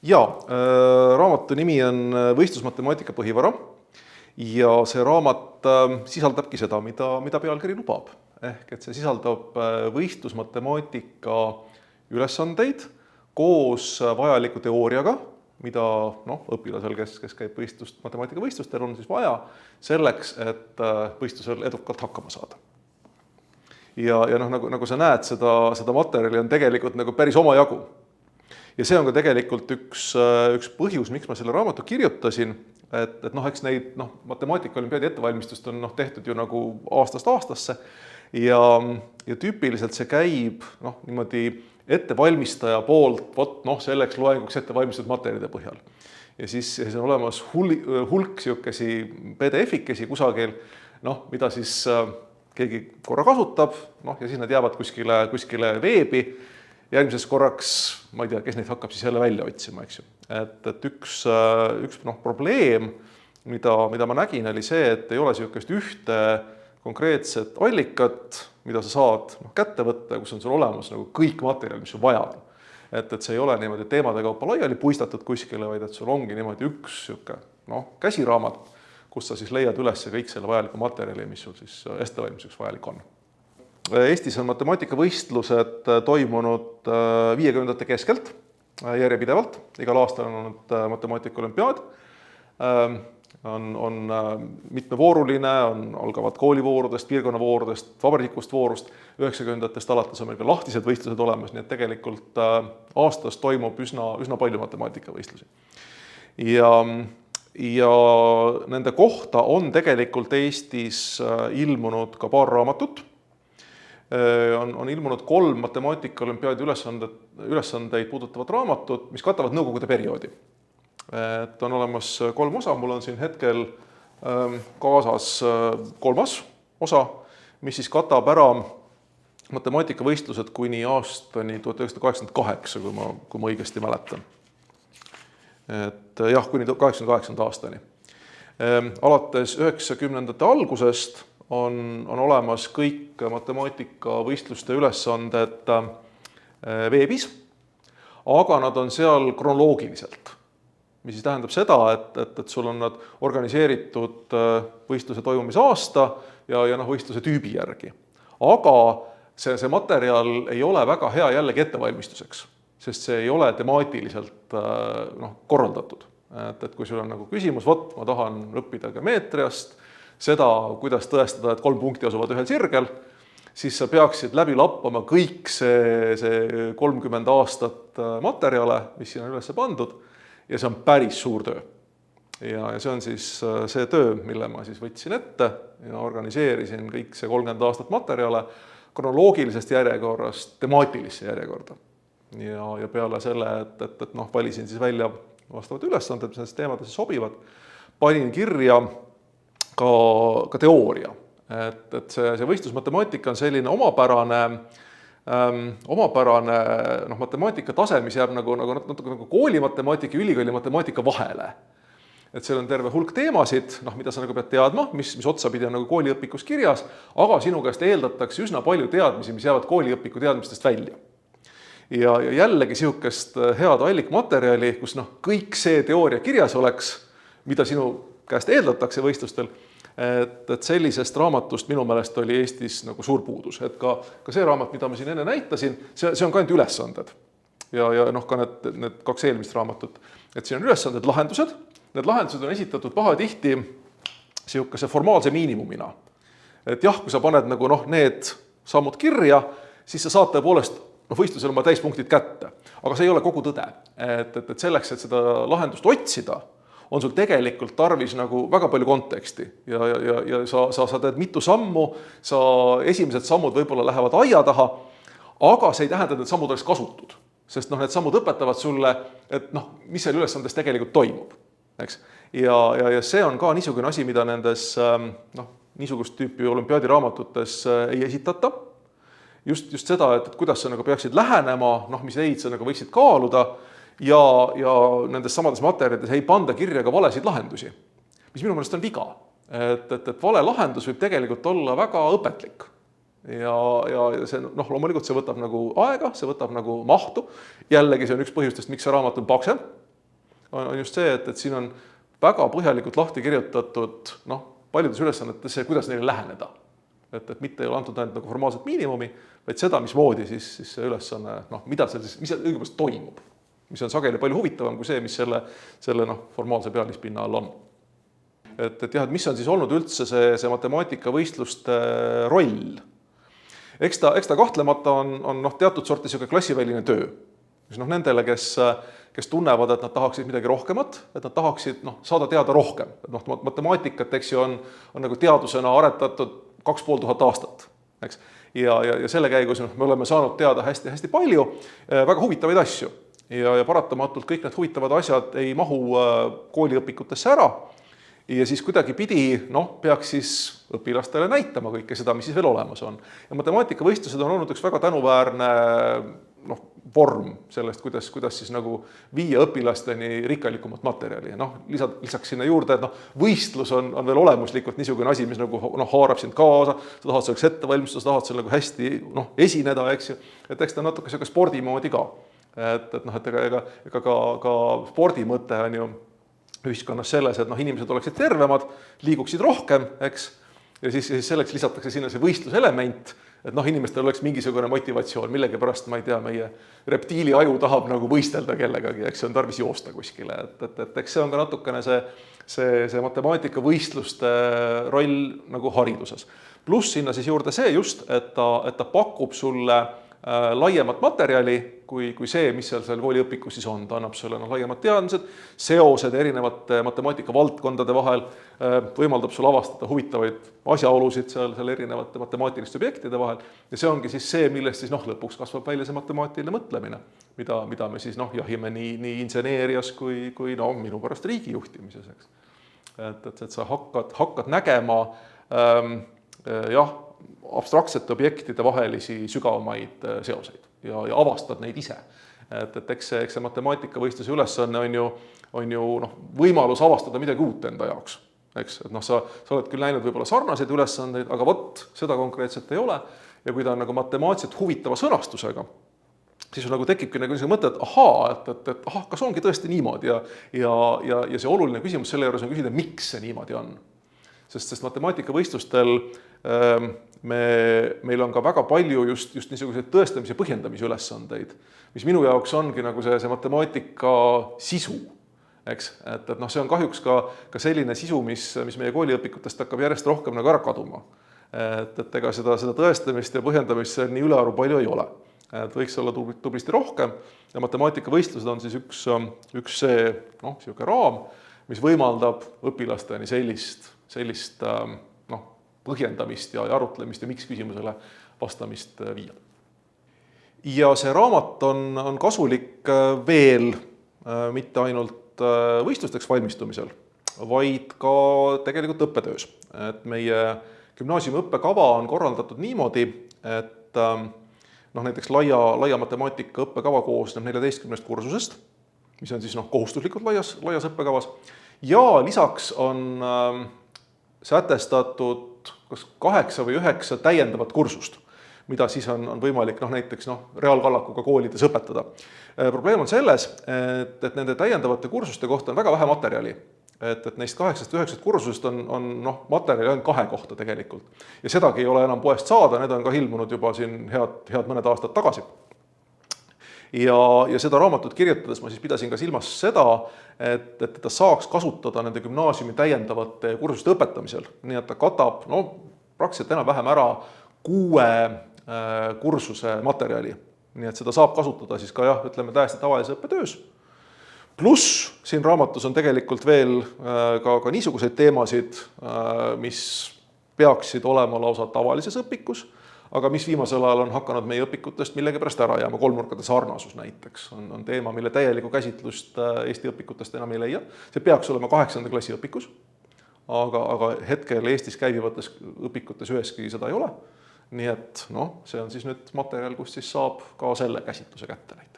Jaa, raamatu nimi on Võistlusmatemaatika põhivara ja see raamat sisaldabki seda, mida pealkiri lubab. Ehk et see sisaldab võistlusmatemaatika ülesandeid koos vajaliku teooriaga, mida õpilasel, kes käib matemaatika võistlustel, on siis vaja selleks, et võistlusel edukalt hakkama saada. Ja nagu sa näed, seda materjali on tegelikult nagu päris omajagu. Ja see on ka tegelikult üks põhjus, miks ma selle raamatu kirjutasin, et eks neid matemaatika olümpiaadi ettevalmistust on tehtud ju nagu aastast aastasse ja tüüpiliselt see käib niimoodi ettevalmistaja poolt selleks loenguks ettevalmistatud materjalide põhjal. Ja siis on olemas hulk siukesi PDF-ikesi kusagil, mida siis keegi korra kasutab ja siis nad jäävad kuskile veebi. Järgmises korraks, ma ei tea, kes neid hakkab siis jälle välja otsima, eks ju. Et üks probleem, mida ma nägin, oli see, et ei ole siukest ühte konkreetset allikat, mida sa saad kätte võtta, kus on sul olemas nagu kõik materjal, mis sul vaja on. Et see ei ole niimoodi teemade kaupa laiali puistatud kuskile, vaid et sul ongi niimoodi üks siuke käsiraamat, kus sa siis leiad üles kõik selle vajaliku materjali, mis sul siis ettevalmistuseks vajalik on. Eestis on matemaatikavõistlused toimunud 50ndate keskelt järjepidevalt. Igal aastal on olnud matemaatika-olümpiaad. On mitmevooruline, algavad koolivoorudest, piirkonnavoorudest, vabariikust voorust. 90ndatest alates on meil ka lahtised võistlused olemas, nii et tegelikult aastas toimub üsna palju matemaatikavõistlusi. Ja nende kohta on tegelikult Eestis ilmunud ka paar raamatut. On ilmunud 3 matemaatika-olümpiaadi ülesandeid puudutavat raamatut, mis katavad nõukogude perioodi. Et on olemas 3 osa, mul on siin hetkel kaasas 3. osa, mis siis katab ära matemaatikavõistlused kuni aastani 1988, kui ma õigesti mäletan. Et jah, kuni 88. aastani. Alates 90ndate algusest on olemas kõik matemaatikavõistluste ülesanded veebis, aga nad on seal kronoloogiliselt. Mis siis tähendab seda, et sul on nad organiseeritud võistluse toimumise aasta ja võistluse tüübi järgi. Aga see materjal ei ole väga hea jällegi ettevalmistuseks, sest see ei ole temaatiliselt korraldatud. Et kui sul on nagu küsimus, ma tahan õppida geomeetriast, seda, kuidas tõestada, et 3 punkti asuvad ühel sirgel, siis sa peaksid läbi lappama kõik see 30 aastat materjale, mis siin on üles pandud, ja see on päris suur töö. Ja see on siis see töö, mille ma siis võtsin ette ja organiseerisin kõik see 30 aastat materjale kronoloogilisest järjekorrast temaatilisse järjekorda. Ja peale selle, et valisin siis välja vastavad ülesanded, mis nendest teemadesse sobivad, panin kirja ka teooria. Et see võistlusmatemaatika on selline omapärane matemaatika tase, mis jääb nagu koolimatemaatika ja ülikooli matemaatika vahele. Et seal on terve hulk teemasid, mida sa pead teadma, mis otsapidi on nagu kooliõpikus kirjas, aga sinu käest eeldatakse üsna palju teadmisi, mis jäävad kooliõpiku teadmistest välja. Ja jällegi sihukest head allikmaterjali, kus kõik see teooria kirjas oleks, mida sinu käest eeldatakse võistlustel, et sellisest raamatust minu meelest oli Eestis nagu suur puudus. Et ka see raamat, mida ma siin enne näitasin, see on ka ainult ülesanded. Ja ka need 2 eelmist raamatut. Et siin on ülesanded, lahendused. Need lahendused on esitatud pahatihti sihukese formaalse miinimumina. Et jah, kui sa paned nagu need sammud kirja, siis sa saad tõepoolest võistlusel oma täispunktid kätte. Aga see ei ole kogu tõde. Et selleks, et seda lahendust otsida, on sul tegelikult tarvis nagu väga palju konteksti ja sa teed mitu sammu, esimesed sammud võib-olla lähevad aia taha, aga see ei tähenda, et need sammud oleks kasutud, sest need sammud õpetavad sulle, et mis seal ülesandes tegelikult toimub. Eks? Ja see on ka niisugune asi, mida nendes niisugust tüüpi olümpiaadiraamatutes ei esitata. Just seda, et kuidas sa nagu peaksid lähenema, mis leid sa nagu võiksid kaaluda, ja nendes samades materjalides ei panda kirja ka valesid lahendusi, mis minu meelest on viga. Et vale lahendus võib tegelikult olla väga õpetlik. Ja see, loomulikult see võtab nagu aega, see võtab nagu mahtu. Jällegi see on üks põhjustest, miks see raamat on paksem, on just see, et siin on väga põhjalikult lahti kirjutatud paljudes ülesannetes see, kuidas neile läheneda. Et mitte ei ole antud ainult nagu formaalset miinimumi, vaid seda, mismoodi siis see ülesanne, mida mis õigupoolest toimub, mis on sageli palju huvitavam kui see, mis selle formaalse pealispinna all on. Et mis on siis olnud üldse see matemaatikavõistluste roll? Eks ta kahtlemata on teatud sorti klassiväline töö. Nendele, kes tunnevad, et nad tahaksid midagi rohkemat, et nad tahaksid saada teada rohkem. Matemaatikat, eks ju, on nagu teadusena aretatud 2500 aastat. Eks? Ja selle käigus me oleme saanud teada hästi palju väga huvitavaid asju. Ja paratamatult kõik need huvitavad asjad ei mahu kooliõpikutesse ära. Ja siis kuidagi pidi, peaks siis õpilastele näitama kõike seda, mis siis veel olemas on. Ja matemaatikavõistlused on olnud üks väga tänuväärne vorm sellest, kuidas siis nagu viia õpilasteni rikkalikumat materjali. Lisaks sinna juurde, et võistlus on veel olemuslikult niisugune asi, mis nagu haarab sind kaasa, sa tahad selleks ette valmistada, sa tahad seal nagu hästi esineda, eks ju. Et eks ta natuke selline spordimoodi ka. Et ega ka spordi mõte on ju ühiskonnas selles, et inimesed oleksid tervemad, liiguksid rohkem, eks, ja siis selleks lisatakse sinna see võistluselement, et inimestel oleks mingisugune motivatsioon, millegi pärast, ma ei tea, meie reptiili aju tahab nagu võistelda kellegagi, eks see on tarvis joosta kuskile, et eks see on ka natukene see matemaatikavõistluste roll nagu hariduses. Pluss sinna siis juurde see just, et ta pakub sulle laiemat materjali kui see, mis seal kooliõpikus siis on. Ta annab sulle laiemad teadmised, seosed erinevate matemaatika valdkondade vahel, võimaldab sul avastada huvitavaid asjaolusid seal erinevate matemaatiliste objektide vahel. Ja see ongi siis see, millest siis lõpuks kasvab välja see matemaatiline mõtlemine, mida me siis jahime nii inseneerias kui minu pärast riigijuhtimises. Et sa hakkad nägema abstraktsete objektide vahelisi sügavamaid seoseid ja avastad neid ise. Et eks see matemaatikavõistluse ülesanne on ju võimalus avastada midagi uut enda jaoks. Eks? Et sa oled küll näinud võib-olla sarnaseid ülesandeid, aga seda konkreetselt ei ole. Ja kui ta on nagu matemaatiliselt huvitava sõnastusega, siis nagu tekibki nagu mõte, et kas ongi tõesti niimoodi ja see oluline küsimus selle juures on küsida, miks see niimoodi on. Sest matemaatikavõistlustel meil on ka väga palju just niisuguseid tõestamise põhjendamise ülesandeid, mis minu jaoks ongi nagu see matemaatika sisu. Eks? Et see on kahjuks ka selline sisu, mis meie kooliõpikutest hakkab järjest rohkem nagu ära kaduma. Et ega seda tõestamist ja põhjendamist nii ülearu palju ei ole. Et võiks olla tublisti rohkem ja matemaatikavõistlused on siis üks see siuke raam, mis võimaldab õpilasteni sellist põhjendamist ja arutlemist ja miks küsimusele vastamist viia. Ja see raamat on kasulik veel mitte ainult võistlusteks valmistumisel, vaid ka tegelikult õppetöös. Et meie gümnaasiumi õppekava on korraldatud niimoodi, et näiteks laia matemaatika õppekava koosneb 14 kursusest, mis on siis kohustuslikult laias õppekavas. Ja lisaks on sätestatud kas 8 või 9 täiendavat kursust, mida siis on võimalik näiteks reaalkallakuga koolides õpetada. Probleem on selles, et nende täiendavate kursuste kohta on väga vähe materjali. Et neist 8-9 kursusest on materjali ainult 2 kohta tegelikult. Ja sedagi ei ole enam poest saada, need on ka ilmunud juba siin head mõned aastad tagasi. Ja seda raamatut kirjutades ma siis pidasin ka silmas seda, et ta saaks kasutada nende gümnaasiumi täiendavate kursuste õpetamisel. Nii et ta katab praktiliselt enam-vähem ära 6 kursuse materjali. Nii et seda saab kasutada siis ka ütleme täiesti tavalise õppetöös. Pluss siin raamatus on tegelikult veel ka niisuguseid teemasid, mis peaksid olema lausa tavalises õpikus, aga mis viimasel ajal on hakanud meie õpikutest millegipärast ära jääma. Kolmnurkade sarnasus näiteks on teema, mille täielikku käsitlust Eesti õpikutest enam ei leia. See peaks olema 8. klassi õpikus, aga hetkel Eestis käivivates õpikutes üheski seda ei ole. Nii et see on siis nüüd materjal, kus siis saab ka selle käsitluse kätte näidata.